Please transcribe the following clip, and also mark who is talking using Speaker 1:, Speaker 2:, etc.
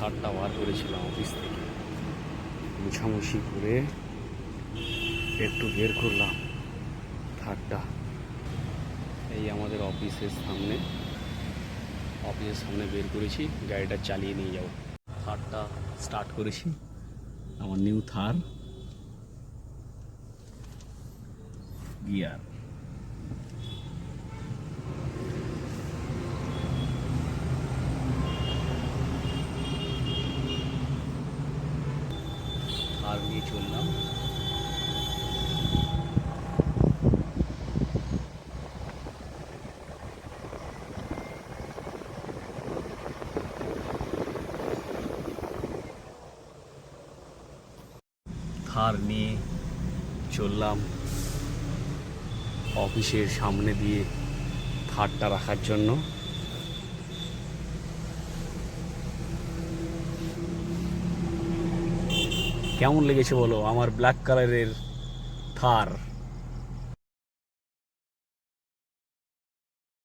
Speaker 1: থারটা বার করেছিলাম অফিস থেকে, মুছামুছি করে একটু বের করলাম থারটা। এই আমাদের অফিসের সামনে বের করেছি, গাড়িটা চালিয়ে নিয়ে যাব। থারটা স্টার্ট করেছি, আমার নিউ থার গিয়ার। থার নিয়ে চললাম। থার নিয়ে চললাম অফিসের সামনে দিয়ে থারটা রাখার জন্য। কেমন লেগেছে বলো আমার ব্ল্যাক কালারের থার?